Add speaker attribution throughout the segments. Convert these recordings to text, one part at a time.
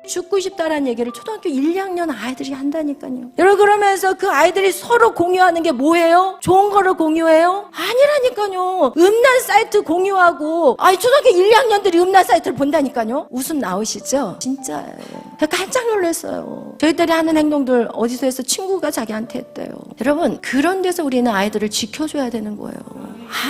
Speaker 1: 죽고 싶다라는 얘기를 초등학교 1, 2학년 아이들이 한다니까요. 여러분, 그러면서 그 아이들이 서로 공유하는 게 뭐예요? 좋은 거를 공유해요? 아니라니까요. 음란 사이트 공유하고, 초등학교 1, 2학년들이 음란 사이트를 본다니까요. 웃음 나오시죠? 진짜예요. 깜짝 놀랐어요. 저희들이 하는 행동들 어디서 해서 친구가 자기한테 했대요. 여러분, 그런 데서 우리는 아이들을 지켜줘야 되는 거예요.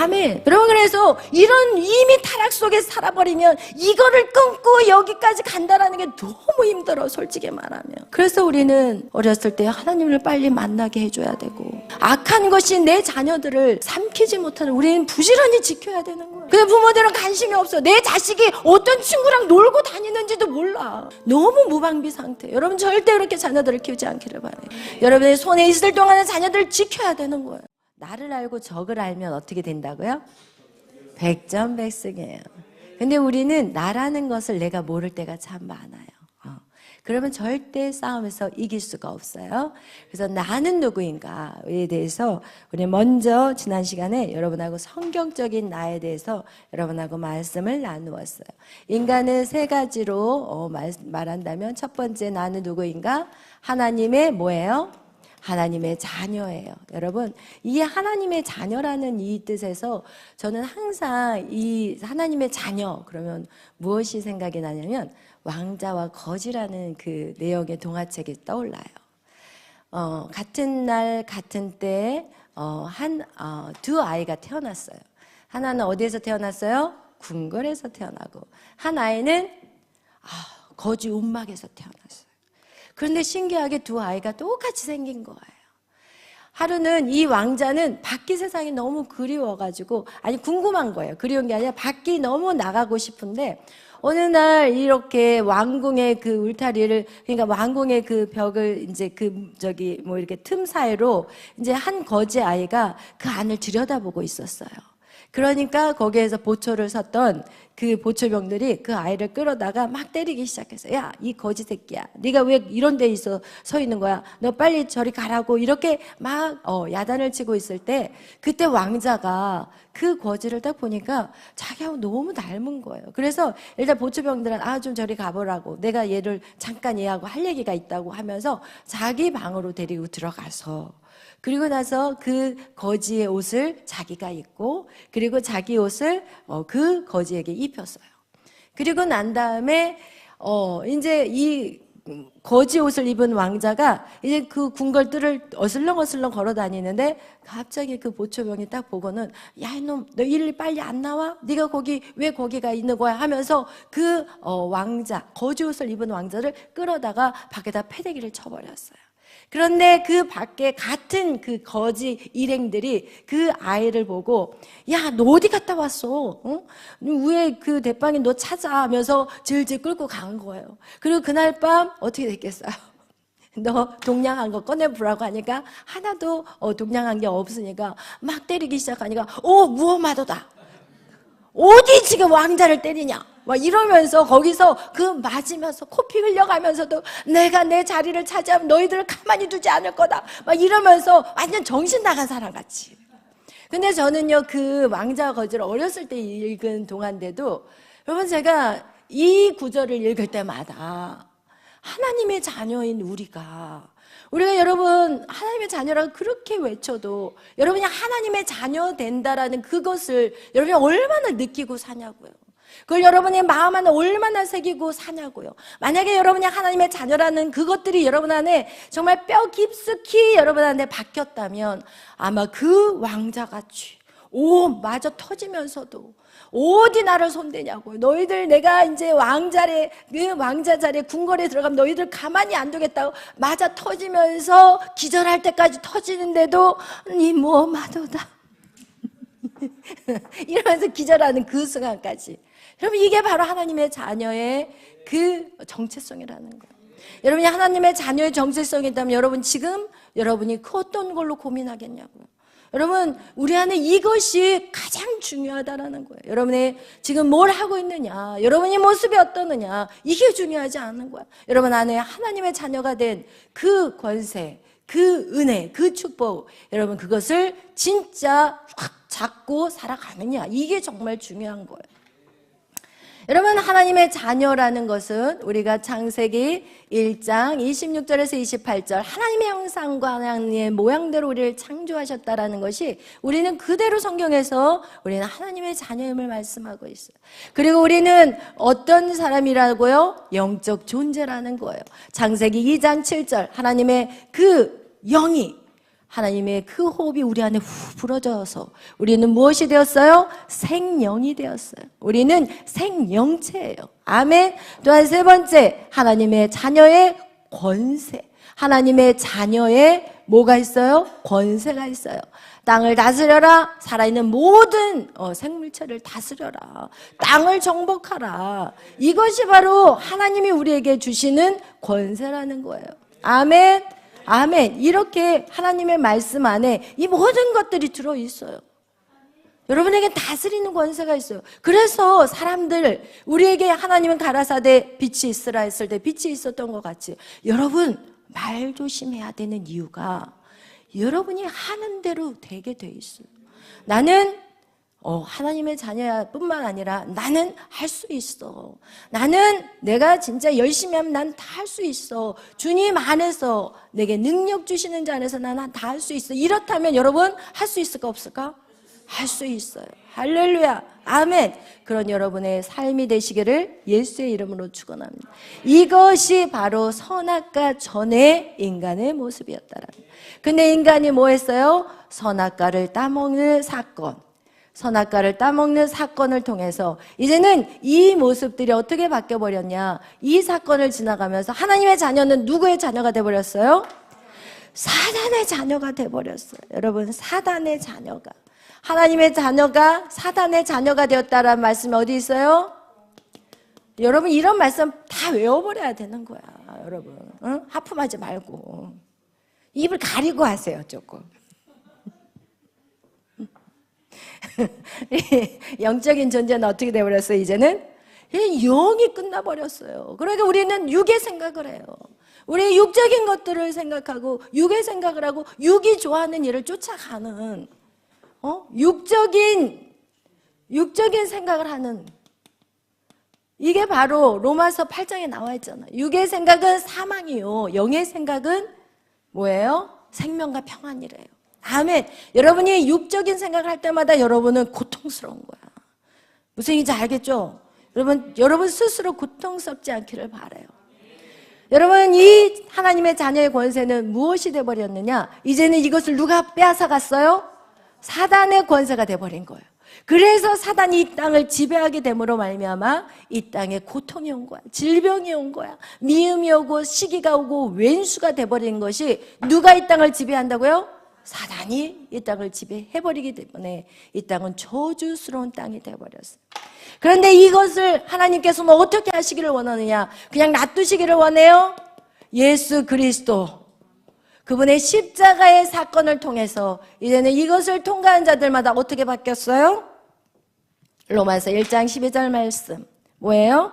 Speaker 1: 아멘. 여러분, 그래서 이런 이미 타락 속에 살아버리면 이거를 끊고 여기까지 간다라는 게 너무 힘들어, 솔직히 말하면. 그래서 우리는 어렸을 때 하나님을 빨리 만나게 해줘야 되고, 악한 것이 내 자녀들을 삼키지 못하는, 우리는 부지런히 지켜야 되는 거예요. 근데 부모들은 관심이 없어. 내 자식이 어떤 친구랑 놀고 다니는지도 몰라. 너무 무방비 상태. 여러분, 절대 그렇게 자녀들을 키우지 않기를 바라요. 여러분의 손에 있을 동안은 자녀들을 지켜야 되는 거예요. 나를 알고 적을 알면 어떻게 된다고요? 백전백승이에요. 근데 우리는 나라는 것을 내가 모를 때가 참 많아요. 그러면 절대 싸움에서 이길 수가 없어요. 그래서 나는 누구인가에 대해서 우리 먼저 지난 시간에 여러분하고 성경적인 나에 대해서 여러분하고 말씀을 나누었어요. 인간은 세 가지로 말한다면, 첫 번째, 나는 누구인가? 하나님의 뭐예요? 하나님의 자녀예요. 여러분, 이 하나님의 자녀라는 이 뜻에서 저는 항상 이 하나님의 자녀 그러면 무엇이 생각이 나냐면 왕자와 거지라는 그 내용의 동화책이 떠올라요. 같은 날 같은 때에 두 아이가 태어났어요. 하나는 어디에서 태어났어요? 궁궐에서 태어나고, 한 아이는 거지 움막에서 태어났어요. 그런데 신기하게 두 아이가 똑같이 생긴 거예요. 하루는 이 왕자는 밖의 세상이 너무 그리워가지고, 궁금한 거예요. 그리운 게 아니라 밖이 너무 나가고 싶은데, 어느 날 이렇게 왕궁의 그 울타리를, 그러니까 왕궁의 그 벽을 이제 이렇게 틈 사이로 이제 한 거지 아이가 그 안을 들여다보고 있었어요. 그러니까 거기에서 보초를 섰던 그 보초병들이 그 아이를 끌어다가 막 때리기 시작했어요. 야, 이 거지 새끼야, 네가 왜 이런 데 서 있는 거야? 너 빨리 저리 가라고. 이렇게 막 야단을 치고 있을 때, 그때 왕자가 그 거지를 딱 보니까 자기하고 너무 닮은 거예요. 그래서 일단 보초병들은 좀 저리 가보라고, 내가 얘를 잠깐 얘하고 할 얘기가 있다고 하면서 자기 방으로 데리고 들어가서, 그리고 나서 그 거지의 옷을 자기가 입고, 그리고 자기 옷을 그 거지에게 입혔어요. 그리고 난 다음에 이제 이 거지 옷을 입은 왕자가 이제 그 궁궐들을 어슬렁어슬렁 걸어 다니는데, 갑자기 그 보초병이 딱 보고는, 야, 이놈, 너 일리 빨리 안 나와? 네가 왜 거기가 있는 거야? 하면서 그 왕자, 거지 옷을 입은 왕자를 끌어다가 밖에다 패대기를 쳐버렸어요. 그런데 그 밖에 같은 그 거지 일행들이 그 아이를 보고, 야, 너 어디 갔다 왔어? 왜 그 대빵이 너 찾아? 하면서 질질 끌고 간 거예요. 그리고 그날 밤 어떻게 됐겠어요? 너 동냥한 거 꺼내보라고 하니까 하나도 동냥한 게 없으니까 막 때리기 시작하니까, 무엄하도다. 어디 지금 왕자를 때리냐? 막 이러면서 거기서 그 맞으면서 코피 흘려가면서도, 내가 내 자리를 차지하면 너희들을 가만히 두지 않을 거다. 막 이러면서 완전 정신 나간 사람 같이. 근데 저는요, 그 왕자와 거지를 어렸을 때 읽은 동안데도, 여러분, 제가 이 구절을 읽을 때마다 하나님의 자녀인 우리가 여러분, 하나님의 자녀라고 그렇게 외쳐도 여러분이 하나님의 자녀 된다라는 그것을 여러분이 얼마나 느끼고 사냐고요. 그걸 여러분의 마음 안에 얼마나 새기고 사냐고요. 만약에 여러분이 하나님의 자녀라는 그것들이 여러분 안에 정말 뼈 깊숙이 여러분 안에 박혔다면, 아마 그 왕자같이 마저 터지면서도 어디 나를 손대냐고요. 너희들, 내가 이제 그 왕자 자리에 궁궐에 들어가면 너희들 가만히 안 두겠다고 맞아 터지면서 기절할 때까지 터지는데도 니 뭐마도다 이러면서 기절하는 그 순간까지. 여러분, 이게 바로 하나님의 자녀의 그 정체성이라는 거예요. 여러분이 하나님의 자녀의 정체성이 있다면 여러분 지금 여러분이 그 어떤 걸로 고민하겠냐고요. 여러분, 우리 안에 이것이 가장 중요하다라는 거예요. 여러분이 지금 뭘 하고 있느냐, 여러분이 모습이 어떠느냐, 이게 중요하지 않은 거야. 여러분 안에 하나님의 자녀가 된 그 권세, 그 은혜, 그 축복, 여러분 그것을 진짜 확 잡고 살아가느냐, 이게 정말 중요한 거예요. 여러분, 하나님의 자녀라는 것은 우리가 창세기 1장 26절에서 28절 하나님의 형상과 하나님의 모양대로 우리를 창조하셨다라는 것이 우리는 그대로 성경에서 우리는 하나님의 자녀임을 말씀하고 있어요. 그리고 우리는 어떤 사람이라고요? 영적 존재라는 거예요. 창세기 2장 7절 하나님의 그 영이 하나님의 그 호흡이 우리 안에 후 불어져서 우리는 무엇이 되었어요? 생명이 되었어요. 우리는 생명체예요. 아멘. 또한 세 번째, 하나님의 자녀의 권세. 하나님의 자녀의 뭐가 있어요? 권세가 있어요. 땅을 다스려라. 살아있는 모든 생물체를 다스려라. 땅을 정복하라. 이것이 바로 하나님이 우리에게 주시는 권세라는 거예요. 아멘. 아멘. 이렇게 하나님의 말씀 안에 이 모든 것들이 들어있어요. 여러분에게 다스리는 권세가 있어요. 그래서 사람들, 우리에게 하나님은 가라사대 빛이 있으라 했을 때 빛이 있었던 것 같이 여러분 말 조심해야 되는 이유가 여러분이 하는 대로 되게 돼 있어요. 나는 하나님의 자녀야 뿐만 아니라 나는 할 수 있어. 나는 내가 진짜 열심히 하면 난 다 할 수 있어. 주님 안에서 내게 능력 주시는 자 안에서 나는 다 할 수 있어. 이렇다면 여러분 할 수 있을까 없을까? 할 수 있어요. 할렐루야. 아멘. 그런 여러분의 삶이 되시기를 예수의 이름으로 축원합니다. 이것이 바로 선악과 전의 인간의 모습이었다라는. 근데 인간이 뭐 했어요? 선악과를 따먹는 사건. 선악과를 따먹는 사건을 통해서 이제는 이 모습들이 어떻게 바뀌어버렸냐. 이 사건을 지나가면서 하나님의 자녀는 누구의 자녀가 돼버렸어요? 사단의 자녀가 돼버렸어요. 여러분, 사단의 자녀가. 하나님의 자녀가 사단의 자녀가 되었다라는 말씀이 어디 있어요? 여러분, 이런 말씀 다 외워버려야 되는 거야. 여러분, 응? 하품하지 말고 입을 가리고 하세요. 조금. 영적인 존재는 어떻게 되어버렸어요? 이제는 영이 끝나버렸어요. 그러니까 우리는 육의 생각을 해요. 우리 육적인 것들을 생각하고 육의 생각을 하고 육이 좋아하는 일을 쫓아가는 육적인 생각을 하는, 이게 바로 로마서 8장에 나와 있잖아요. 육의 생각은 사망이요, 영의 생각은 뭐예요? 생명과 평안이래요. 아멘. 여러분이 육적인 생각을 할 때마다 여러분은 고통스러운 거야. 무슨 얘기인지 알겠죠? 여러분 스스로 고통스럽지 않기를 바라요. 여러분, 이 하나님의 자녀의 권세는 무엇이 되어버렸느냐? 이제는 이것을 누가 빼앗아갔어요? 사단의 권세가 되어버린 거예요. 그래서 사단이 이 땅을 지배하게 됨으로 말미암아 이 땅에 고통이 온 거야. 질병이 온 거야. 미움이 오고 시기가 오고 왼수가 되어버린 것이 누가 이 땅을 지배한다고요? 사단이 이 땅을 지배해버리기 때문에 이 땅은 저주스러운 땅이 되어버렸어요. 그런데 이것을 하나님께서는 어떻게 하시기를 원하느냐? 그냥 놔두시기를 원해요? 예수 그리스도, 그분의 십자가의 사건을 통해서 이제는 이것을 통과한 자들마다 어떻게 바뀌었어요? 로마서 1장 12절 말씀 뭐예요?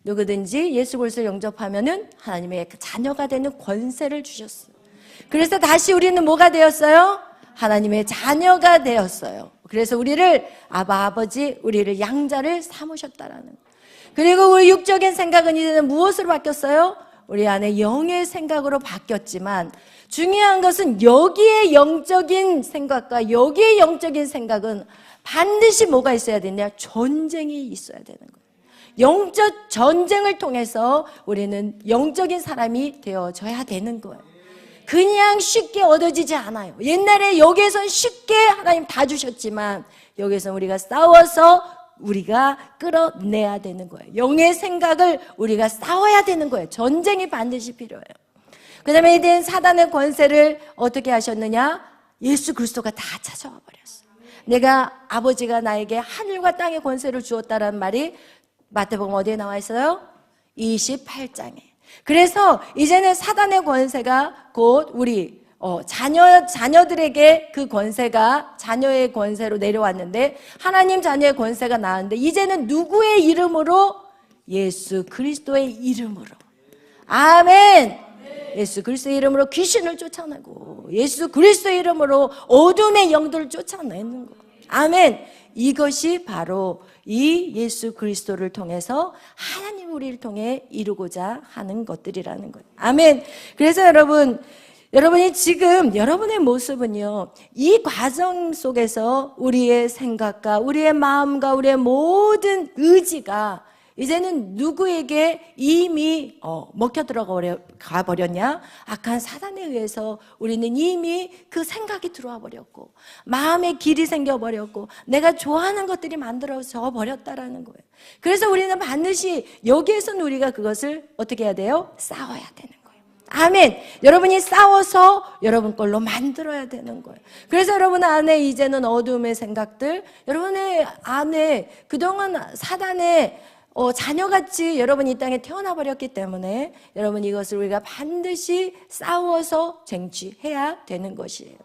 Speaker 1: 누구든지 예수 그리스도를 영접하면은 하나님의 자녀가 되는 권세를 주셨어요. 그래서 다시 우리는 뭐가 되었어요? 하나님의 자녀가 되었어요. 그래서 우리를 아버지, 우리를 양자를 삼으셨다라는 거예요. 그리고 우리 육적인 생각은 이제는 무엇으로 바뀌었어요? 우리 안에 영의 생각으로 바뀌었지만 중요한 것은 여기에 영적인 생각과 여기에 영적인 생각은 반드시 뭐가 있어야 되냐? 전쟁이 있어야 되는 거예요. 영적 전쟁을 통해서 우리는 영적인 사람이 되어져야 되는 거예요. 그냥 쉽게 얻어지지 않아요. 옛날에 여기에선 쉽게 하나님 다 주셨지만 여기에선 우리가 싸워서 우리가 끌어내야 되는 거예요. 영의 생각을 우리가 싸워야 되는 거예요. 전쟁이 반드시 필요해요. 그 다음에 이제 사단의 권세를 어떻게 하셨느냐? 예수 그리스도가 다 찾아와 버렸어요. 내가 아버지가 나에게 하늘과 땅의 권세를 주었다는 말이 마태복음 어디에 나와 있어요? 28장에. 그래서 이제는 사단의 권세가 곧 우리 자녀들에게 그 권세가 자녀의 권세로 내려왔는데 하나님 자녀의 권세가 나왔는데 이제는 누구의 이름으로? 예수 그리스도의 이름으로. 아멘. 예수 그리스도의 이름으로 귀신을 쫓아내고 예수 그리스도의 이름으로 어둠의 영들을 쫓아내는 거. 아멘. 이것이 바로 이 예수 그리스도를 통해서 하나님 우리를 통해 이루고자 하는 것들이라는 거예요. 아멘. 그래서 여러분이 지금 여러분의 모습은요, 이 과정 속에서 우리의 생각과 우리의 마음과 우리의 모든 의지가 이제는 누구에게 이미 먹혀 들어가 버렸냐? 악한 사단에 의해서 우리는 이미 그 생각이 들어와 버렸고, 마음의 길이 생겨 버렸고, 내가 좋아하는 것들이 만들어져 버렸다라는 거예요. 그래서 우리는 반드시 여기에서는 우리가 그것을 어떻게 해야 돼요? 싸워야 되는 거예요. 아멘. 여러분이 싸워서 여러분 걸로 만들어야 되는 거예요. 그래서 여러분 안에 이제는 어둠의 생각들, 여러분의 안에 그동안 사단의 자녀같이 여러분이 이 땅에 태어나 버렸기 때문에 여러분 이것을 우리가 반드시 싸워서 쟁취해야 되는 것이에요.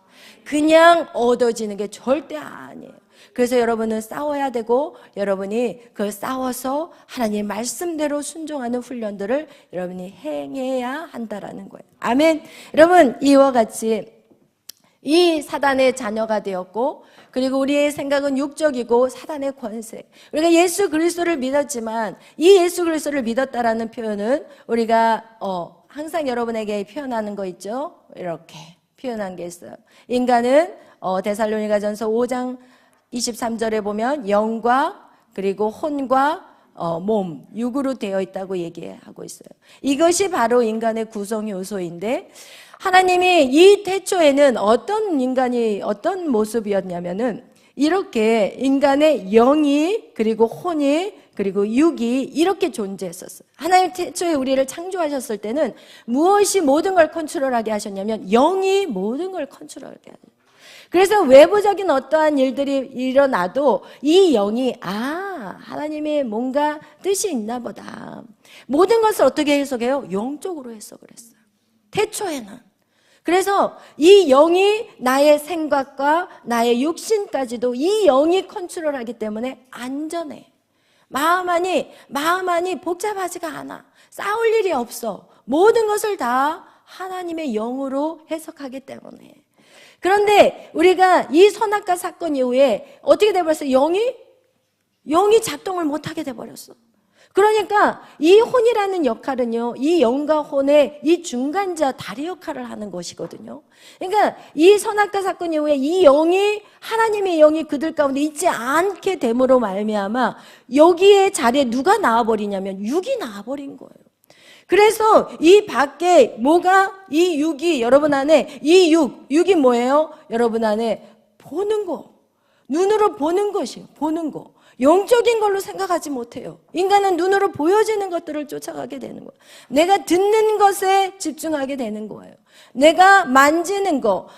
Speaker 1: 그냥 얻어지는 게 절대 아니에요. 그래서 여러분은 싸워야 되고, 여러분이 그걸 싸워서 하나님의 말씀대로 순종하는 훈련들을 여러분이 행해야 한다라는 거예요. 아멘. 여러분, 이와 같이 이 사단의 자녀가 되었고, 그리고 우리의 생각은 육적이고 사단의 권세. 우리가 예수 그리스도를 믿었지만 이 예수 그리스도를 믿었다라는 표현은 우리가 항상 여러분에게 표현하는 거 있죠? 이렇게 표현한 게 있어요. 인간은 데살로니가전서 5장 23절에 보면 영과 그리고 혼과 몸, 육으로 되어 있다고 얘기하고 있어요. 이것이 바로 인간의 구성 요소인데, 하나님이 이 태초에는 어떤 모습이었냐면은 이렇게 인간의 영이 그리고 혼이 그리고 육이 이렇게 존재했었어요. 하나님 태초에 우리를 창조하셨을 때는 무엇이 모든 걸 컨트롤하게 하셨냐면 영이 모든 걸 컨트롤하게 하셨어요. 그래서 외부적인 어떠한 일들이 일어나도 이 영이 하나님의 뭔가 뜻이 있나 보다. 모든 것을 어떻게 해석해요? 영적으로 해석을 했어요. 태초에는. 그래서 이 영이 나의 생각과 나의 육신까지도 이 영이 컨트롤하기 때문에 안전해. 마음 안이 복잡하지가 않아. 싸울 일이 없어. 모든 것을 다 하나님의 영으로 해석하기 때문에. 그런데 우리가 이 선악과 사건 이후에 어떻게 돼버렸어? 영이 작동을 못하게 돼버렸어. 그러니까 이 혼이라는 역할은요, 이 영과 혼의 이 중간자 다리 역할을 하는 것이거든요. 그러니까 이 선악과 사건 이후에 이 영이, 하나님의 영이 그들 가운데 있지 않게 됨으로 말미암아 여기에 자리에 누가 나와버리냐면 육이 나와버린 거예요. 그래서 이 밖에 이 육이 여러분 안에, 육이 뭐예요? 여러분 안에 보는 거, 눈으로 보는 것이에요. 보는 거. 영적인 걸로 생각하지 못해요. 인간은 눈으로 보여지는 것들을 쫓아가게 되는 거예요. 내가 듣는 것에 집중하게 되는 거예요. 내가 만지는 거,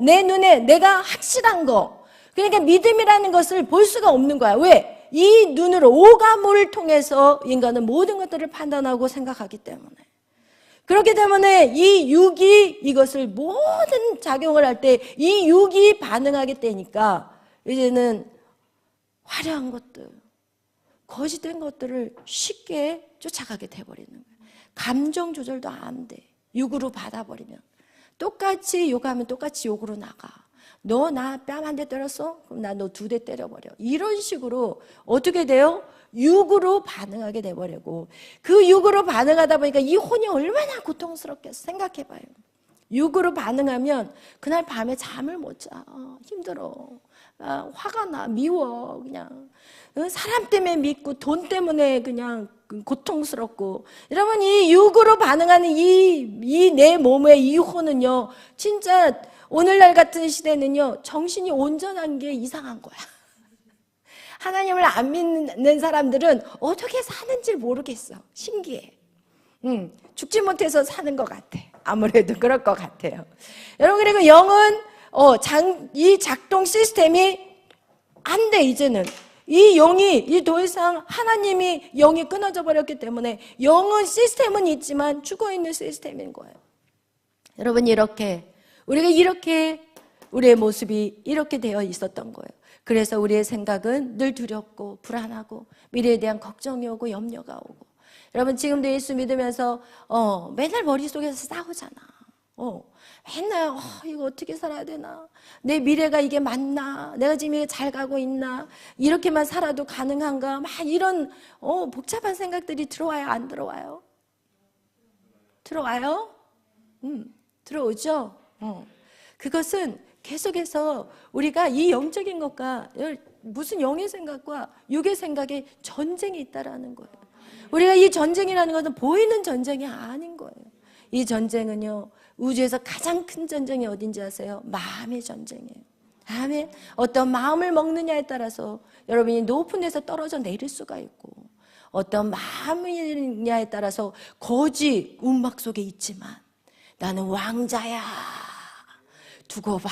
Speaker 1: 내 눈에 내가 확실한 거. 그러니까 믿음이라는 것을 볼 수가 없는 거야. 왜? 이 눈으로 오감을 통해서 인간은 모든 것들을 판단하고 생각하기 때문에. 그렇기 때문에 이 육이 이것을 모든 작용을 할 때 이 육이 반응하게 되니까 이제는 화려한 것들, 거짓된 것들을 쉽게 쫓아가게 돼버리는 거예요. 감정 조절도 안 돼. 육으로 받아버리면. 똑같이 욕하면 똑같이 욕으로 나가. 너 나 뺨 한 대 때렸어? 그럼 나 너 2대 때려버려. 이런 식으로 어떻게 돼요? 육으로 반응하게 돼버리고, 그 육으로 반응하다 보니까 이 혼이 얼마나 고통스럽겠어. 생각해봐요. 육으로 반응하면 그날 밤에 잠을 못 자. 힘들어. 화가 나, 미워, 그냥. 사람 때문에 믿고 돈 때문에 그냥 고통스럽고. 여러분, 이 육으로 반응하는 이 내 몸의 이 혼은요, 진짜 오늘날 같은 시대는요, 정신이 온전한 게 이상한 거야. 하나님을 안 믿는 사람들은 어떻게 사는지 모르겠어. 신기해. 죽지 못해서 사는 것 같아. 아무래도 그럴 것 같아요. 여러분, 그리고 영은 이 작동 시스템이 안 돼, 이제는. 이 영이 더 이상 하나님이 영이 끊어져 버렸기 때문에 영은 시스템은 있지만 죽어있는 시스템인 거예요. 여러분, 우리가 이렇게 우리의 모습이 이렇게 되어 있었던 거예요. 그래서 우리의 생각은 늘 두렵고 불안하고 미래에 대한 걱정이 오고 염려가 오고. 여러분, 지금도 예수 믿으면서 맨날 머릿속에서 싸우잖아. 맨날 이거 어떻게 살아야 되나? 내 미래가 이게 맞나? 내가 지금 이게 잘 가고 있나? 이렇게만 살아도 가능한가? 막 이런 복잡한 생각들이 들어와요, 안 들어와요? 들어와요? 들어오죠? 그것은 계속해서 우리가 이 영적인 것과 무슨 영의 생각과 육의 생각에 전쟁이 있다라는 거예요. 우리가 이 전쟁이라는 것은 보이는 전쟁이 아닌 거예요. 이 전쟁은요, 우주에서 가장 큰 전쟁이 어딘지 아세요? 마음의 전쟁이에요. 아멘. 어떤 마음을 먹느냐에 따라서 여러분이 높은 데서 떨어져 내릴 수가 있고, 어떤 마음이냐에 따라서 거지 운막 속에 있지만 나는 왕자야, 두고 봐.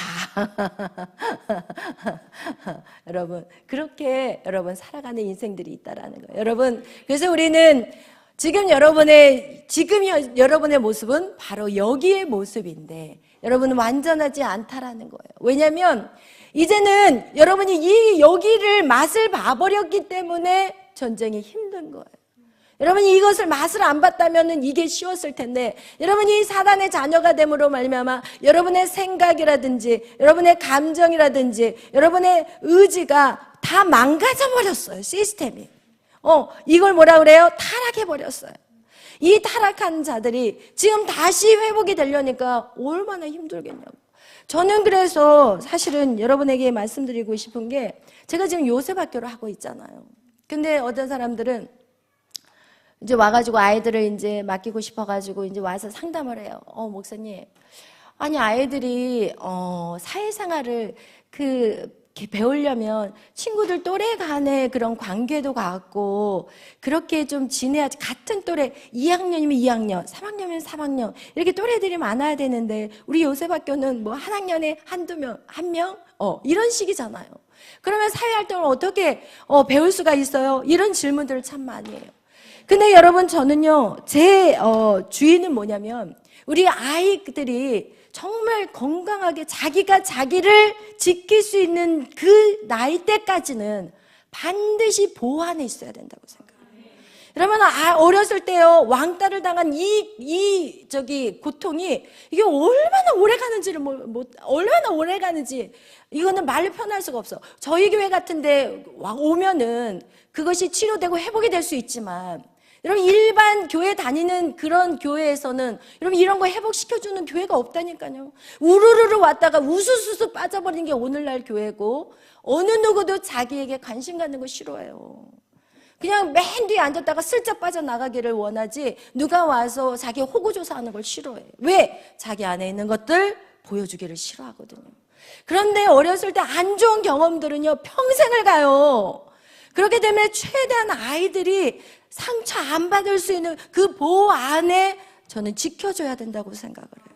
Speaker 1: 여러분, 그렇게 여러분 살아가는 인생들이 있다라는 거예요. 여러분, 그래서 우리는 지금 여러분의 모습은 바로 여기의 모습인데 여러분은 완전하지 않다라는 거예요. 왜냐하면 이제는 여러분이 여기를 맛을 봐버렸기 때문에 전쟁이 힘든 거예요. 여러분이 이것을 맛을 안 봤다면 이게 쉬웠을 텐데, 여러분이 사단의 자녀가 됨으로 말미암아 여러분의 생각이라든지 여러분의 감정이라든지 여러분의 의지가 다 망가져버렸어요. 시스템이. 이걸 뭐라 그래요? 타락해버렸어요. 이 타락한 자들이 지금 다시 회복이 되려니까 얼마나 힘들겠냐고. 저는 그래서 사실은 여러분에게 말씀드리고 싶은 게, 제가 지금 요셉 학교를 하고 있잖아요. 근데 어떤 사람들은 이제 와가지고 아이들을 이제 맡기고 싶어가지고 이제 와서 상담을 해요. 목사님, 아니 아이들이 사회생활을 이렇게 배우려면 친구들 또래 간의 그런 관계도 갖고 그렇게 좀 지내야지. 같은 또래, 2학년이면 2학년, 3학년이면 3학년 이렇게 또래들이 많아야 되는데 우리 요셉학교는 뭐 한 학년에 한두 명, 한 명? 이런 식이잖아요. 그러면 사회활동을 어떻게 배울 수가 있어요? 이런 질문들을 참 많이 해요. 근데 여러분, 저는요, 제 주의는 뭐냐면 우리 아이들이 정말 건강하게 자기가 자기를 지킬 수 있는 그 나이 때까지는 반드시 보호 안에 있어야 된다고 생각해요. 여러분, 어렸을 때요, 왕따를 당한 고통이 이게 얼마나 오래 가는지를 얼마나 오래 가는지 이거는 말로 표현할 수가 없어. 저희 교회 같은데 오면은 그것이 치료되고 회복이 될 수 있지만, 여러분, 일반 교회 다니는 그런 교회에서는 여러분 이런 거 회복시켜주는 교회가 없다니까요. 우르르르 왔다가 우수수수 빠져버리는 게 오늘날 교회고, 어느 누구도 자기에게 관심 갖는 거 싫어해요. 그냥 맨 뒤에 앉았다가 슬쩍 빠져나가기를 원하지, 누가 와서 자기 호구조사하는 걸 싫어해요. 왜? 자기 안에 있는 것들 보여주기를 싫어하거든요. 그런데 어렸을 때 안 좋은 경험들은요, 평생을 가요. 그렇기 때문에 최대한 아이들이 상처 안 받을 수 있는 그 보호 안에 저는 지켜줘야 된다고 생각을 해요.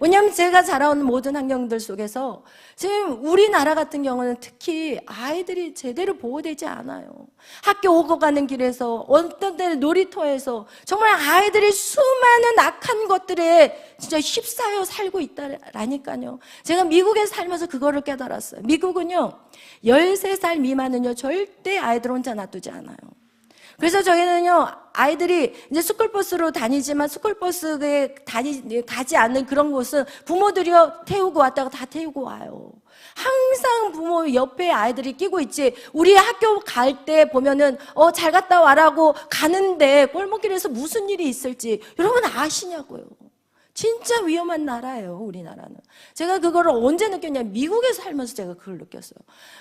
Speaker 1: 왜냐하면 제가 자라온 모든 환경들 속에서 지금 우리나라 같은 경우는 특히 아이들이 제대로 보호되지 않아요. 학교 오고 가는 길에서, 어떤 때는 놀이터에서 정말 아이들이 수많은 악한 것들에 진짜 휩싸여 살고 있다라니까요. 제가 미국에 살면서 그거를 깨달았어요. 미국은요, 13살 미만은요 절대 아이들 혼자 놔두지 않아요. 그래서 저희는요, 아이들이 이제 스쿨버스로 다니지만 스쿨버스에 가지 않는 그런 곳은 부모들이요, 태우고 왔다가 다 태우고 와요. 항상 부모 옆에 아이들이 끼고 있지. 우리 학교 갈 때 보면은 잘 갔다 와라고 가는데 골목길에서 무슨 일이 있을지 여러분 아시냐고요. 진짜 위험한 나라예요, 우리나라는. 제가 그거를 언제 느꼈냐면 미국에서 살면서 제가 그걸 느꼈어요.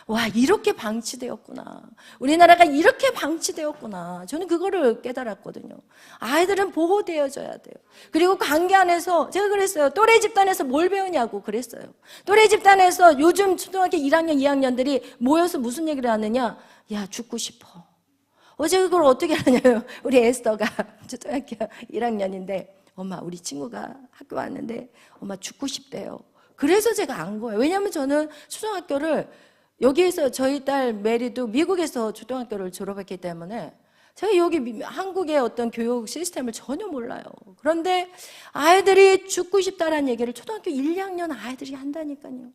Speaker 1: 와, 이렇게 방치되었구나. 우리나라가 이렇게 방치되었구나. 저는 그거를 깨달았거든요. 아이들은 보호되어져야 돼요. 그리고 관계 안에서 제가 그랬어요. 또래 집단에서 뭘 배우냐고 그랬어요. 또래 집단에서 요즘 초등학교 1학년, 2학년들이 모여서 무슨 얘기를 하느냐. 야, 죽고 싶어. 어제 그걸 어떻게 하냐면 우리 에스더가 초등학교 1학년인데 엄마, 우리 친구가 학교 왔는데 엄마 죽고 싶대요. 그래서 제가 안 거예요. 왜냐하면 저는 초등학교를 여기에서, 저희 딸 메리도 미국에서 초등학교를 졸업했기 때문에 제가 여기 한국의 어떤 교육 시스템을 전혀 몰라요. 그런데 아이들이 죽고 싶다라는 얘기를 초등학교 1, 2학년 아이들이 한다니까요.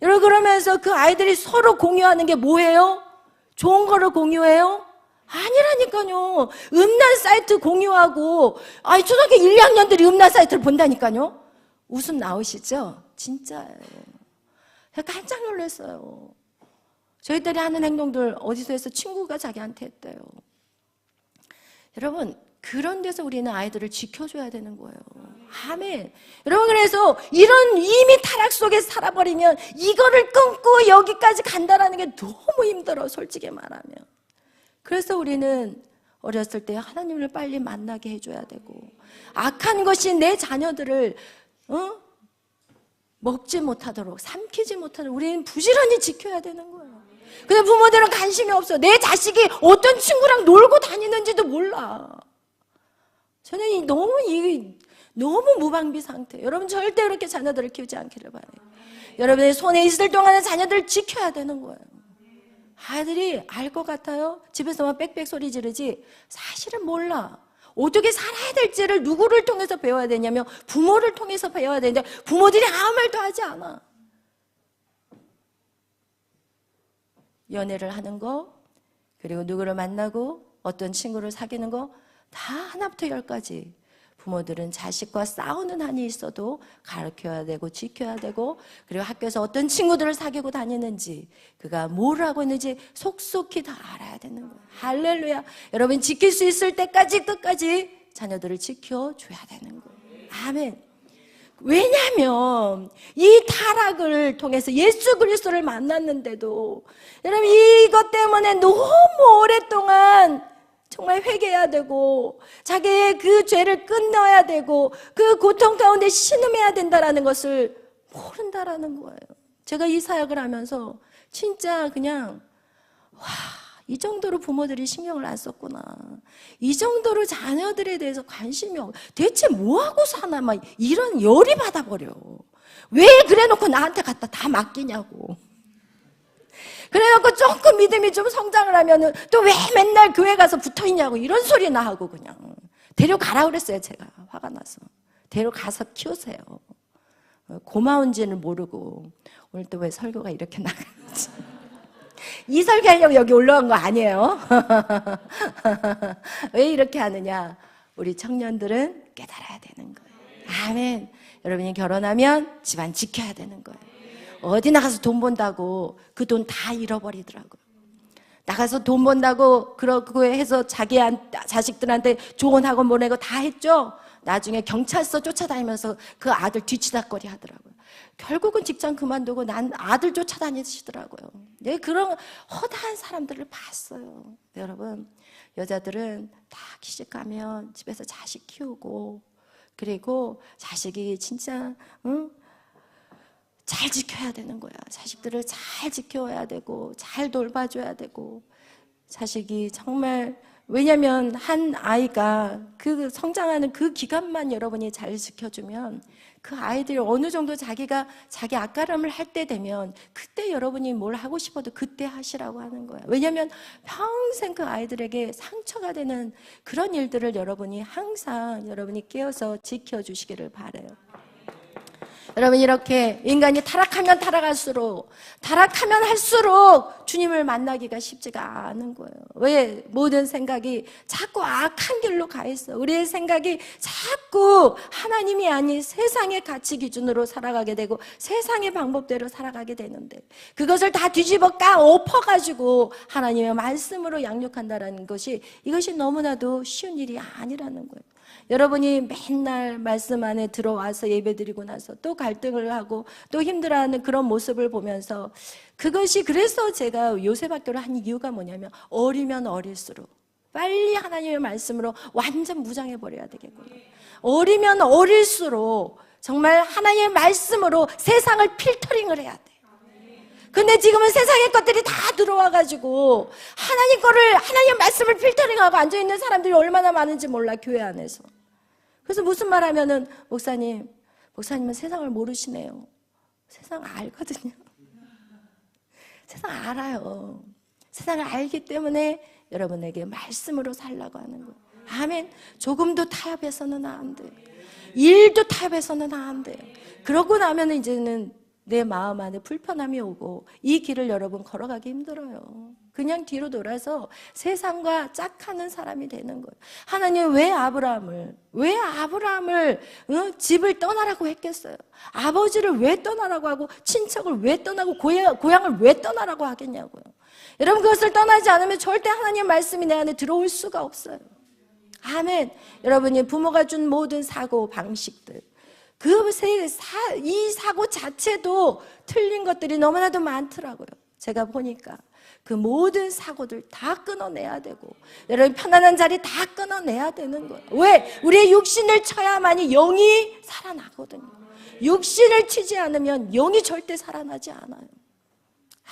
Speaker 1: 여러분, 그러면서 그 아이들이 서로 공유하는 게 뭐예요? 좋은 거를 공유해요? 아니라니까요. 음란 사이트 공유하고, 초등학교 1, 2학년들이 음란 사이트를 본다니까요. 웃음 나오시죠? 진짜예요. 제가 깜짝 놀랐어요. 저희 딸이 하는 행동들 어디서 해서 친구가 자기한테 했대요. 여러분, 그런 데서 우리는 아이들을 지켜줘야 되는 거예요. 아멘. 여러분, 그래서 이런 이미 타락 속에 살아버리면 이거를 끊고 여기까지 간다라는 게 너무 힘들어, 솔직히 말하면. 그래서 우리는 어렸을 때 하나님을 빨리 만나게 해줘야 되고, 악한 것이 내 자녀들을 먹지 못하도록, 삼키지 못하도록 우리는 부지런히 지켜야 되는 거예요. 근데 부모들은 관심이 없어. 내 자식이 어떤 친구랑 놀고 다니는지도 몰라. 저는 너무 무방비 상태. 여러분 절대 그렇게 자녀들을 키우지 않기를 바래요. 여러분의 손에 있을 동안에 자녀들을 지켜야 되는 거예요. 아이들이 알 것 같아요? 집에서만 빽빽 소리 지르지 사실은 몰라. 어떻게 살아야 될지를 누구를 통해서 배워야 되냐면 부모를 통해서 배워야 되는데 부모들이 아무 말도 하지 않아. 연애를 하는 거, 그리고 누구를 만나고 어떤 친구를 사귀는 거 다 하나부터 열까지 부모들은 자식과 싸우는 한이 있어도 가르쳐야 되고 지켜야 되고, 그리고 학교에서 어떤 친구들을 사귀고 다니는지, 그가 뭘 하고 있는지 속속히 다 알아야 되는 거예요. 할렐루야. 여러분 지킬 수 있을 때까지 끝까지 자녀들을 지켜줘야 되는 거예요. 아멘. 왜냐하면 이 타락을 통해서 예수 그리스도를 만났는데도 여러분 이것 때문에 너무 오랫동안 정말 회개해야 되고 자기의 그 죄를 끊어야 되고 그 고통 가운데 신음해야 된다는 것을 모른다라는 거예요. 제가 이 사역을 하면서 진짜 그냥 이 정도로 부모들이 신경을 안 썼구나. 이 정도로 자녀들에 대해서 관심이 없고 대체 뭐하고 사나 막 이런 열이 받아버려. 왜 그래놓고 나한테 갖다 다 맡기냐고. 그래놓고 조금 믿음이 좀 성장을 하면은 또 왜 맨날 교회 가서 붙어있냐고 이런 소리나 하고 그냥 데려가라 그랬어요. 제가 화가 나서 데려가서 키우세요. 고마운지는 모르고 오늘 또 왜 설교가 이렇게 나가는지. 이 설교하려고 여기 올라온 거 아니에요. 왜 이렇게 하느냐, 우리 청년들은 깨달아야 되는 거예요. 아멘. 여러분이 결혼하면 집안 지켜야 되는 거예요. 어디 나가서 돈 번다고 그 돈 다 잃어버리더라고요. 나가서 돈 번다고 그러고 해서 자기 자식들한테 좋은 학원 보내고 다 했죠. 나중에 경찰서 쫓아다니면서 그 아들 뒤치다거리 하더라고요. 결국은 직장 그만두고 난 아들 쫓아다니시더라고요. 네, 그런 허다한 사람들을 봤어요. 여러분, 여자들은 다 시집가면 집에서 자식 키우고, 그리고 자식이 진짜 잘 지켜야 되는 거야. 자식들을 잘 지켜야 되고 잘 돌봐줘야 되고, 자식이 정말, 왜냐면 한 아이가 그 성장하는 그 기간만 여러분이 잘 지켜주면 그 아이들이 어느 정도 자기가 자기 앞가림을 할 때 되면 그때 여러분이 뭘 하고 싶어도 그때 하시라고 하는 거예요. 왜냐면 평생 그 아이들에게 상처가 되는 그런 일들을 여러분이 항상 여러분이 깨어서 지켜주시기를 바라요. 여러분, 이렇게 인간이 타락하면 할수록 주님을 만나기가 쉽지가 않은 거예요. 왜? 모든 생각이 자꾸 악한 길로 가 있어. 우리의 생각이 자꾸 하나님이 아닌 세상의 가치 기준으로 살아가게 되고 세상의 방법대로 살아가게 되는데, 그것을 다 뒤집어 엎어가지고 하나님의 말씀으로 양육한다는 것이, 이것이 너무나도 쉬운 일이 아니라는 거예요. 여러분이 맨날 말씀 안에 들어와서 예배드리고 나서 또 갈등을 하고 또 힘들어하는 그런 모습을 보면서, 그것이, 그래서 제가 요셉학교를 한 이유가 뭐냐면 어리면 어릴수록 빨리 하나님의 말씀으로 완전 무장해버려야 되겠구나. 어리면 어릴수록 정말 하나님의 말씀으로 세상을 필터링을 해야 돼. 근데 지금은 세상의 것들이 다 들어와가지고 하나님 말씀을 필터링하고 앉아있는 사람들이 얼마나 많은지 몰라, 교회 안에서. 그래서 무슨 말 하면은, 목사님은 세상을 모르시네요. 세상 알거든요. 세상 알아요. 세상을 알기 때문에 여러분에게 말씀으로 살라고 하는 거예요. 아멘. 조금도 타협해서는 안 돼요. 일도 타협해서는 안 돼요. 그러고 나면 이제는 내 마음 안에 불편함이 오고 이 길을 여러분 걸어가기 힘들어요. 그냥 뒤로 돌아서 세상과 짝하는 사람이 되는 거예요. 하나님 왜 아브라함을 집을 떠나라고 했겠어요? 아버지를 왜 떠나라고 하고 친척을 왜 떠나고 고향을 왜 떠나라고 하겠냐고요. 여러분, 그것을 떠나지 않으면 절대 하나님의 말씀이 내 안에 들어올 수가 없어요. 아멘. 여러분이 부모가 준 모든 사고 방식들, 이 사고 자체도 틀린 것들이 너무나도 많더라고요. 제가 보니까 그 모든 사고들 다 끊어내야 되고, 여러분 편안한 자리 다 끊어내야 되는 거예요. 왜? 우리의 육신을 쳐야만이 영이 살아나거든요. 육신을 치지 않으면 영이 절대 살아나지 않아요.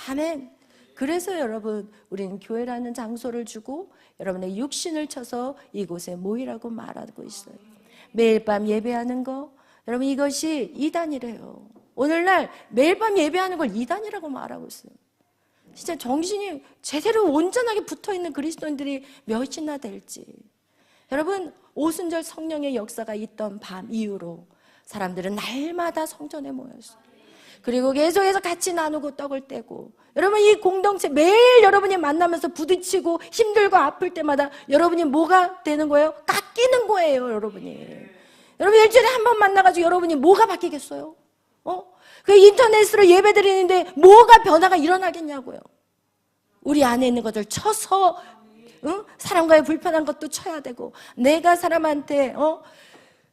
Speaker 1: 아멘. 그래서 여러분, 우리는 교회라는 장소를 주고 여러분의 육신을 쳐서 이곳에 모이라고 말하고 있어요. 매일 밤 예배하는 거, 여러분 이것이 이단이래요. 오늘날 매일 밤 예배하는 걸 이단이라고 말하고 있어요. 진짜 정신이 제대로 온전하게 붙어있는 그리스도인들이 몇이나 될지. 여러분, 오순절 성령의 역사가 있던 밤 이후로 사람들은 날마다 성전에 모였어요. 그리고 계속해서 같이 나누고 떡을 떼고, 여러분 이 공동체 매일 여러분이 만나면서 부딪히고 힘들고 아플 때마다 여러분이 뭐가 되는 거예요? 깎이는 거예요. 여러분 일주일에 한 번 만나가지고 여러분이 뭐가 바뀌겠어요? 그 인터넷으로 예배 드리는데 뭐가 변화가 일어나겠냐고요. 우리 안에 있는 것들 쳐서, 사람과의 불편한 것도 쳐야 되고, 내가 사람한테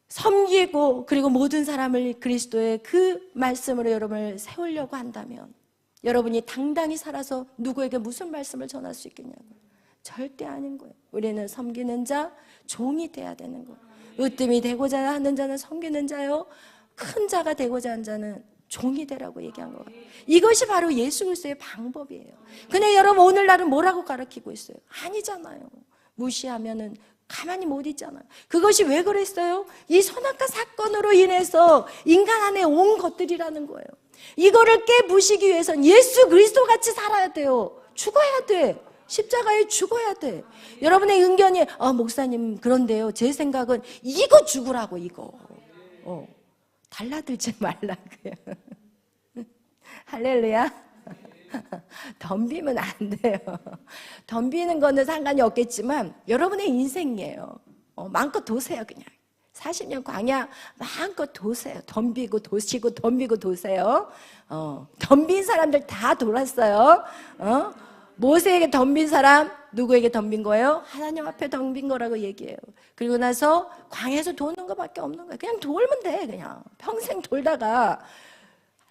Speaker 1: 섬기고, 그리고 모든 사람을 그리스도의 그 말씀으로 여러분을 세우려고 한다면 여러분이 당당히 살아서 누구에게 무슨 말씀을 전할 수 있겠냐고요. 절대 아닌 거예요. 우리는 섬기는 자, 종이 돼야 되는 거예요. 으뜸이 되고자 하는 자는 섬기는 자요, 큰 자가 되고자 하는 자는 종이 되라고 얘기한 거예요. 이것이 바로 예수 그리스도의 방법이에요. 근데 여러분 오늘날은 뭐라고 가르치고 있어요? 아니잖아요. 무시하면은 가만히 못 있잖아요. 그것이 왜 그랬어요? 이 선악과 사건으로 인해서 인간 안에 온 것들이라는 거예요. 이거를 깨부시기 위해서는 예수 그리스도 같이 살아야 돼요. 죽어야 돼. 십자가에 죽어야 돼. 여러분의 의견이 목사님 그런데요, 제 생각은 이거 죽으라고, 이거. 달라들지 말라고요. 할렐루야. 덤비면 안 돼요. 덤비는 거는 상관이 없겠지만 여러분의 인생이에요. 마음껏 도세요. 그냥 40년 광야 마음껏 도세요. 덤비고 도시고 덤비고 도세요. 덤빈 사람들 다 돌았어요. 모세에게 덤빈 사람 누구에게 덤빈 거예요? 하나님 앞에 덤빈 거라고 얘기해요. 그리고 나서 광야에서 도는 것밖에 없는 거예요. 그냥 돌면 돼. 그냥 평생 돌다가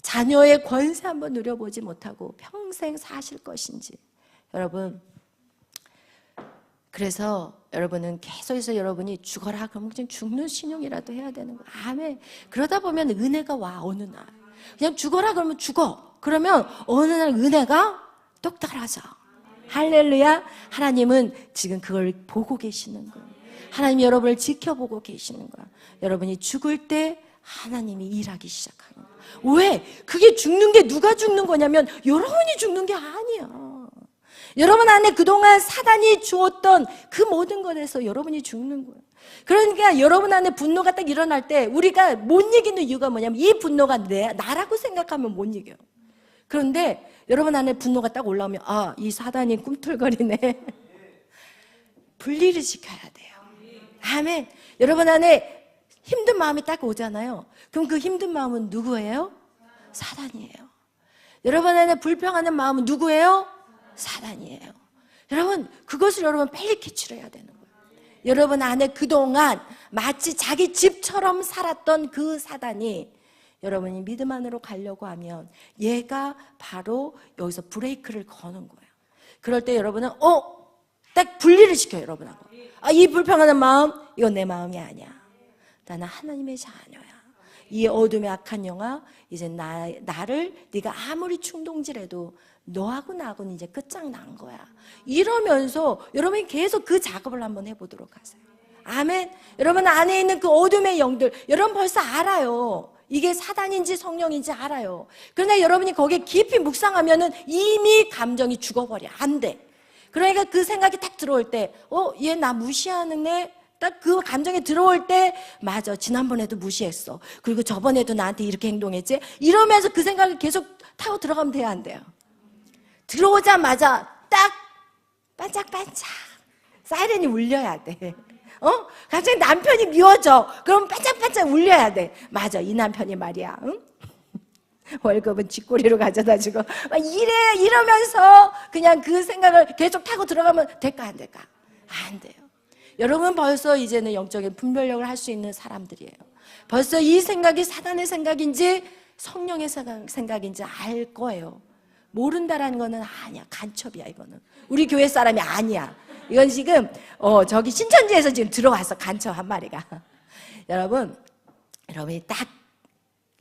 Speaker 1: 자녀의 권세 한번 누려보지 못하고 평생 사실 것인지. 여러분, 그래서 여러분은 계속해서 여러분이 죽어라 그러면 그냥 죽는 신용이라도 해야 되는 거예요. 아멘. 그러다 보면 은혜가 와. 어느 날 그냥 죽어라 그러면 죽어. 그러면 어느 날 은혜가 똑 떨어져. 할렐루야. 하나님은 지금 그걸 보고 계시는 거예요. 하나님이 여러분을 지켜보고 계시는 거야. 여러분이 죽을 때 하나님이 일하기 시작하는 거야. 왜? 그게 죽는 게 누가 죽는 거냐면 여러분이 죽는 게 아니야. 여러분 안에 그동안 사단이 주었던 그 모든 것에서 여러분이 죽는 거예요. 그러니까 여러분 안에 분노가 딱 일어날 때 우리가 못 이기는 이유가 뭐냐면 이 분노가 나라고 생각하면 못 이겨요. 그런데 여러분 안에 분노가 딱 올라오면 이 사단이 꿈틀거리네. 분리를 시켜야 돼요. 아멘. 여러분 안에 힘든 마음이 딱 오잖아요. 그럼 그 힘든 마음은 누구예요? 사단이에요. 여러분 안에 불평하는 마음은 누구예요? 사단이에요. 여러분, 그것을 여러분 빨리 캐치해야 되는 거예요. 여러분 안에 그동안 마치 자기 집처럼 살았던 그 사단이 여러분이 믿음 안으로 가려고 하면 얘가 바로 여기서 브레이크를 거는 거예요. 그럴 때 여러분은 딱 분리를 시켜요. 여러분하고. 이 불평하는 마음, 이건 내 마음이 아니야. 나는 하나님의 자녀야. 이 어둠의 악한 영아, 이제 나를 네가 아무리 충동질해도 너하고 나하고는 이제 끝장난 거야. 이러면서 여러분이 계속 그 작업을 한번 해보도록 하세요. 아멘. 여러분 안에 있는 그 어둠의 영들, 여러분 벌써 알아요. 이게 사단인지 성령인지 알아요. 그러나 여러분이 거기에 깊이 묵상하면은 이미 감정이 죽어버려. 안 돼. 그러니까 그 생각이 딱 들어올 때, 얘 나 무시하는 애? 딱 그 감정이 들어올 때, 맞아. 지난번에도 무시했어. 그리고 저번에도 나한테 이렇게 행동했지? 이러면서 그 생각이 계속 타고 들어가면 돼요, 안 돼요? 들어오자마자 딱 반짝반짝 사이렌이 울려야 돼. 갑자기 남편이 미워져. 그럼 반짝반짝 울려야 돼. 맞아, 이 남편이 말이야. 응? 월급은 쥐꼬리로 가져다주고 막 이러면서 그냥 그 생각을 계속 타고 들어가면 될까 안 될까? 안 돼요. 여러분 벌써 이제는 영적인 분별력을 할 수 있는 사람들이에요. 벌써 이 생각이 사단의 생각인지 성령의 생각인지 알 거예요. 모른다라는 거는 아니야. 간첩이야 이거는. 우리 교회 사람이 아니야. 이건 지금 저기 신천지에서 지금 들어왔어. 간첩 한 마리가. 여러분이 딱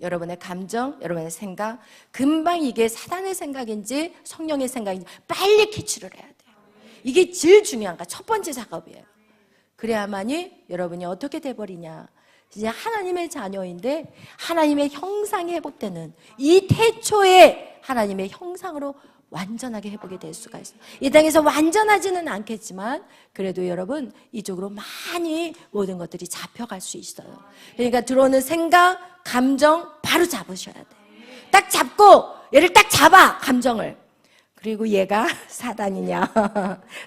Speaker 1: 여러분의 감정, 여러분의 생각, 금방 이게 사단의 생각인지 성령의 생각인지 빨리 캐치를 해야 돼요. 이게 제일 중요한 거야. 첫 번째 작업이에요. 그래야만이 여러분이 어떻게 돼버리냐. 이제 하나님의 자녀인데 하나님의 형상이 회복되는 이 태초에 하나님의 형상으로 완전하게 회복이 될 수가 있어요. 이 땅에서 완전하지는 않겠지만 그래도 여러분 이쪽으로 많이 모든 것들이 잡혀갈 수 있어요. 그러니까 들어오는 생각, 감정 바로 잡으셔야 돼요. 딱 잡고 얘를 딱 잡아, 감정을. 그리고 얘가 사단이냐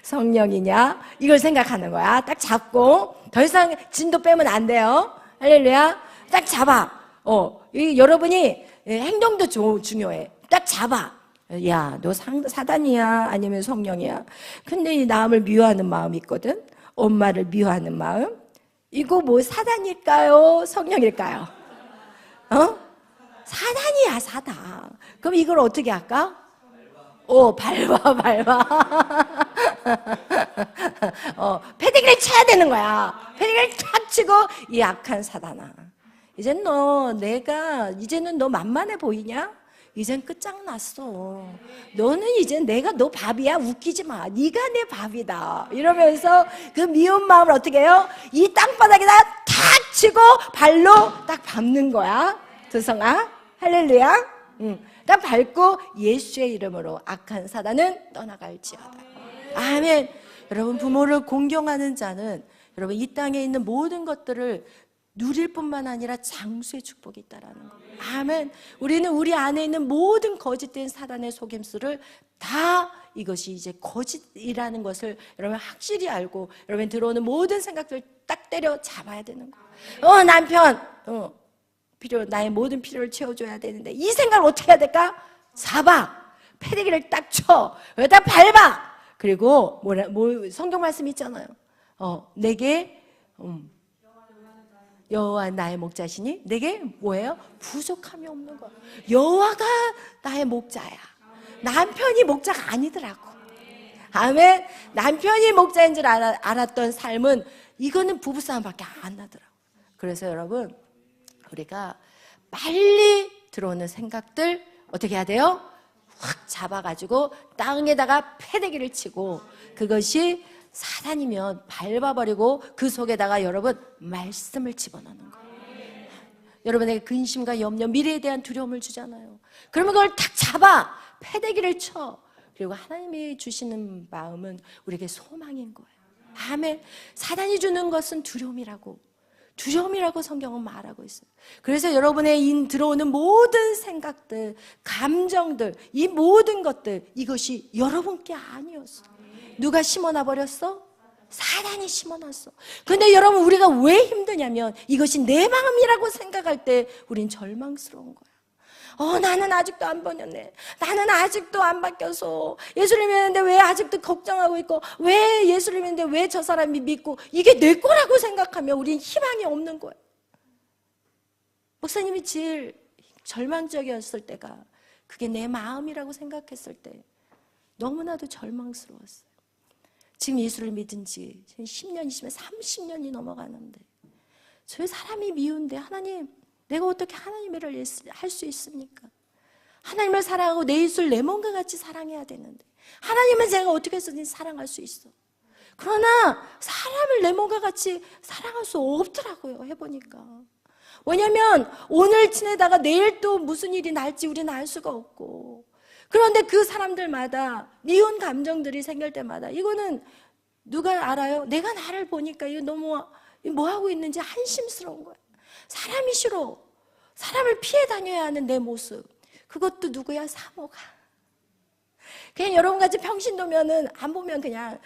Speaker 1: 성령이냐 이걸 생각하는 거야. 딱 잡고 더 이상 진도 빼면 안 돼요. 할렐루야. 딱 잡아. 여러분이 행동도 중요해. 딱 잡아. 야, 너 사단이야? 아니면 성령이야? 근데 이 남을 미워하는 마음이 있거든? 엄마를 미워하는 마음? 이거 뭐 사단일까요? 성령일까요? 사단이야, 사단. 그럼 이걸 어떻게 할까? 밟아. 패딩을 쳐야 되는 거야. 패딩을 탁 치고, 이 악한 사단아. 이제는 너 만만해 보이냐? 이젠 끝장났어. 너는 이제 너 밥이야. 웃기지 마. 네가 내 밥이다. 이러면서 그 미운 마음을 어떻게 해요? 이 땅바닥에다 탁 치고 발로 딱 밟는 거야. 두성아. 할렐루야. 딱 밟고 예수의 이름으로 악한 사단은 떠나갈지어다. 아멘. 여러분 부모를 공경하는 자는 여러분 이 땅에 있는 모든 것들을 누릴 뿐만 아니라 장수의 축복이 있다라는 거. 아멘. 우리는 우리 안에 있는 모든 거짓된 사단의 속임수를 다 이것이 이제 거짓이라는 것을 여러분 확실히 알고 여러분 들어오는 모든 생각들 딱 때려 잡아야 되는 거예요. 남편 나의 모든 필요를 채워줘야 되는데 이 생각을 어떻게 해야 될까? 잡아. 패대기를 딱 쳐. 여기다 밟아. 그리고 성경 말씀 있잖아요. 내게 여호와 나의 목자시니 내게 뭐예요? 부족함이 없는 거야. 여호와가 나의 목자야. 남편이 목자가 아니더라고. 아멘. 남편이 목자인 줄 알았던 삶은 이거는 부부싸움밖에 안 나더라고. 그래서 여러분 우리가 빨리 들어오는 생각들 어떻게 해야 돼요? 확 잡아가지고 땅에다가 패대기를 치고 그것이 사단이면 밟아버리고 그 속에다가 여러분 말씀을 집어넣는 거예요. 여러분에게 근심과 염려, 미래에 대한 두려움을 주잖아요. 그러면 그걸 탁 잡아 패대기를 쳐. 그리고 하나님이 주시는 마음은 우리에게 소망인 거예요. 아멘. 사단이 주는 것은 두려움이라고 성경은 말하고 있어요. 그래서 여러분의 들어오는 모든 생각들, 감정들, 이 모든 것들 이것이 여러분께 아니었어요. 누가 심어놔 버렸어? 사단이 심어놨어. 근데 여러분 우리가 왜 힘드냐면 이것이 내 마음이라고 생각할 때 우린 절망스러운 거야. 나는 아직도 안 번졌네. 나는 아직도 안 바뀌어서 예수님 믿는데 왜 아직도 걱정하고 있고 왜 예수님 믿는데 왜 저 사람이 믿고 이게 내 거라고 생각하면 우린 희망이 없는 거야. 목사님이 제일 절망적이었을 때가 그게 내 마음이라고 생각했을 때 너무나도 절망스러웠어요. 지금 예수를 믿은 지 10년, 20년, 30년이 넘어가는데 저 사람이 미운데 하나님 내가 어떻게 하나님의 일을 할 수 있습니까? 하나님을 사랑하고 내 이웃을 내 몸과 같이 사랑해야 되는데 하나님은 제가 어떻게 해서든지 사랑할 수 있어. 그러나 사람을 내 몸과 같이 사랑할 수 없더라고요. 해보니까. 왜냐하면 오늘 지내다가 내일 또 무슨 일이 날지 우리는 알 수가 없고 그런데 그 사람들마다 미운 감정들이 생길 때마다 이거는 누가 알아요? 내가 나를 보니까 이거 너무 뭐 하고 있는지 한심스러운 거야. 사람이 싫어. 사람을 피해 다녀야 하는 내 모습. 그것도 누구야? 사모가. 그냥 여러분같이 평신도면은 안 보면 그냥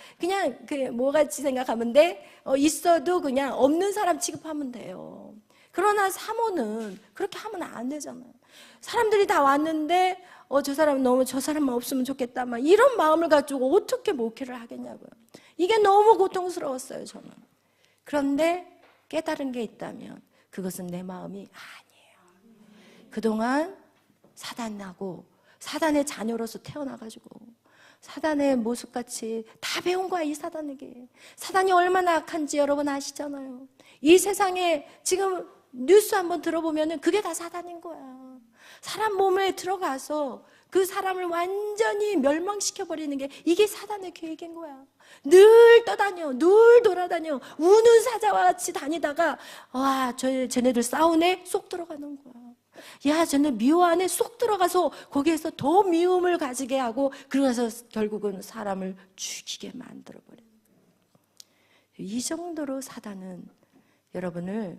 Speaker 1: 그 뭐같이 생각하면 돼? 있어도 그냥 없는 사람 취급하면 돼요. 그러나 사모는 그렇게 하면 안 되잖아요. 사람들이 다 왔는데 저 사람 너무 저 사람만 없으면 좋겠다 막 이런 마음을 가지고 어떻게 목회를 하겠냐고요. 이게 너무 고통스러웠어요, 저는. 그런데 깨달은 게 있다면 그것은 내 마음이 아니에요. 그동안 사단하고 사단의 자녀로서 태어나가지고 사단의 모습같이 다 배운 거야, 이 사단에게. 사단이 얼마나 악한지 여러분 아시잖아요. 이 세상에 지금 뉴스 한번 들어보면 그게 다 사단인 거야. 사람 몸에 들어가서 그 사람을 완전히 멸망시켜버리는 게 이게 사단의 계획인 거야. 늘 떠다녀, 늘 돌아다녀. 우는 사자와 같이 다니다가 와, 쟤네들 싸우네? 쏙 들어가는 거야. 야, 쟤네 미워하네? 쏙 들어가서 거기에서 더 미움을 가지게 하고 그래서 결국은 사람을 죽이게 만들어버려요. 이 정도로 사단은 여러분을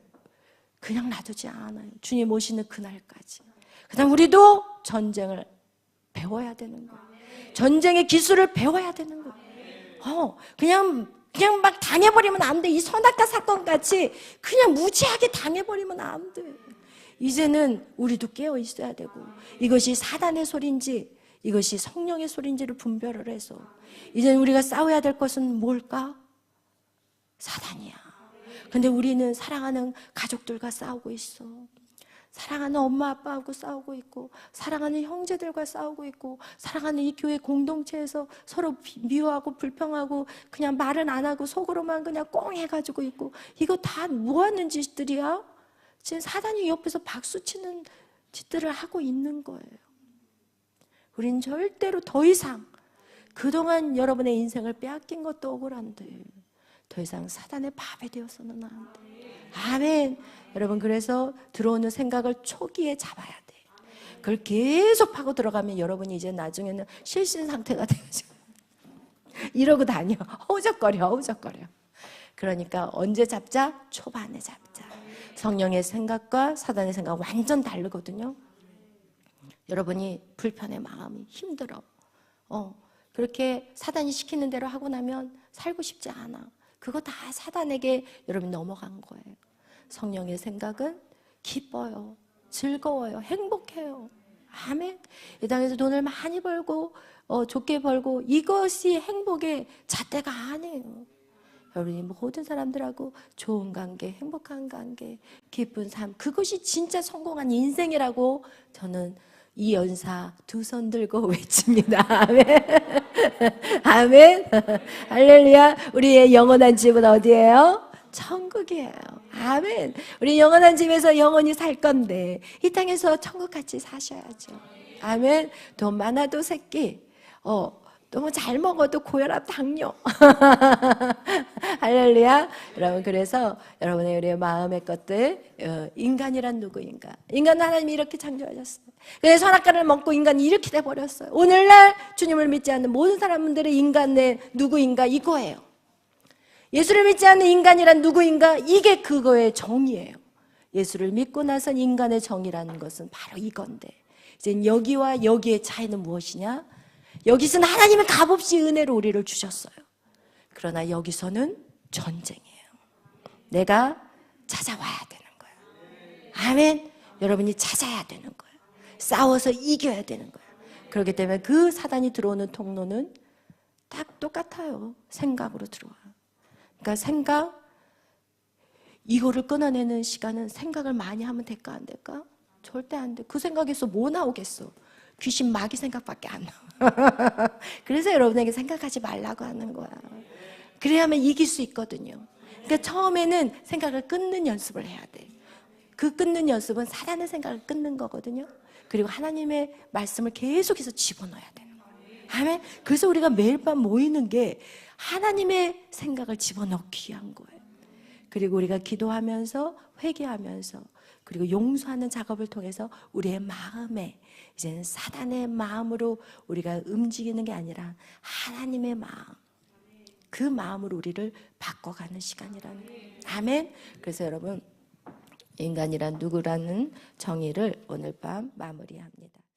Speaker 1: 그냥 놔두지 않아요. 주님 오시는 그날까지. 그다음 우리도 전쟁을 배워야 되는 거예요. 전쟁의 기술을 배워야 되는 거예요. 그냥 막 당해버리면 안 돼. 이 선악과 사건 같이 그냥 무지하게 당해버리면 안 돼. 이제는 우리도 깨어 있어야 되고 이것이 사단의 소리인지 이것이 성령의 소리인지를 분별을 해서 이제는 우리가 싸워야 될 것은 뭘까? 사단이야. 근데 우리는 사랑하는 가족들과 싸우고 있어. 사랑하는 엄마 아빠하고 싸우고 있고 사랑하는 형제들과 싸우고 있고 사랑하는 이 교회 공동체에서 서로 미워하고 불평하고 그냥 말은 안 하고 속으로만 그냥 꽁 해가지고 있고 이거 다 뭐 하는 짓들이야? 지금 사단이 옆에서 박수치는 짓들을 하고 있는 거예요. 우린 절대로 더 이상 그동안 여러분의 인생을 빼앗긴 것도 억울한데 더 이상 사단의 밥이 되어서는 안 돼. 아멘. 여러분, 그래서 들어오는 생각을 초기에 잡아야 돼. 그걸 계속 파고 들어가면 여러분이 이제 나중에는 실신 상태가 돼가지고 이러고 다녀. 허우적거려. 그러니까 언제 잡자? 초반에 잡자. 성령의 생각과 사단의 생각 완전 다르거든요. 여러분이 불편해, 마음이 힘들어. 그렇게 사단이 시키는 대로 하고 나면 살고 싶지 않아. 그거 다 사단에게 여러분 넘어간 거예요. 성령의 생각은 기뻐요, 즐거워요, 행복해요. 아멘. 이 땅에서 돈을 많이 벌고 좋게 벌고 이것이 행복의 잣대가 아니에요. 여러분이 모든 사람들하고 좋은 관계, 행복한 관계, 기쁜 삶, 그것이 진짜 성공한 인생이라고 저는 이 연사 두 손 들고 외칩니다. 아멘. 아멘. 할렐루야. 우리의 영원한 집은 어디예요? 천국이에요. 아멘. 우리 영원한 집에서 영원히 살 건데 이 땅에서 천국같이 사셔야죠. 아멘. 돈 많아도 새끼, 너무 잘 먹어도 고혈압, 당뇨. 할렐루야. 여러분, 그래서 여러분의 우리의 마음의 것들, 인간이란 누구인가? 인간은 하나님이 이렇게 창조하셨어요. 그래서 선악과를 먹고 인간이 이렇게 돼버렸어요. 오늘날 주님을 믿지 않는 모든 사람들의 인간의 누구인가 이거예요. 예수를 믿지 않는 인간이란 누구인가? 이게 그거의 정의예요. 예수를 믿고 나선 인간의 정의라는 것은 바로 이건데 이제 여기와 여기의 차이는 무엇이냐? 여기서는 하나님은 값없이 은혜로 우리를 주셨어요. 그러나 여기서는 전쟁이에요. 내가 찾아와야 되는 거예요. 아멘. 여러분이 찾아야 되는 거예요. 싸워서 이겨야 되는 거예요. 그렇기 때문에 그 사단이 들어오는 통로는 딱 똑같아요. 생각으로 들어와요. 그러니까 생각, 이거를 끊어내는 시간은 생각을 많이 하면 될까 안 될까? 절대 안 돼. 그 생각에서 뭐 나오겠어? 귀신 마귀 생각밖에 안 나와. 그래서 여러분에게 생각하지 말라고 하는 거야. 그래야만 이길 수 있거든요. 그러니까 처음에는 생각을 끊는 연습을 해야 돼. 그 끊는 연습은 사단의 생각을 끊는 거거든요. 그리고 하나님의 말씀을 계속해서 집어넣어야 되는 거예요. 아멘. 그래서 우리가 매일 밤 모이는 게 하나님의 생각을 집어넣기 위한 거예요. 그리고 우리가 기도하면서 회개하면서 그리고 용서하는 작업을 통해서 우리의 마음에 이제는 사단의 마음으로 우리가 움직이는 게 아니라 하나님의 마음, 그 마음으로 우리를 바꿔가는 시간이라는 거예요. 아멘. 그래서 여러분, 인간이란 누구라는 정의를 오늘 밤 마무리합니다.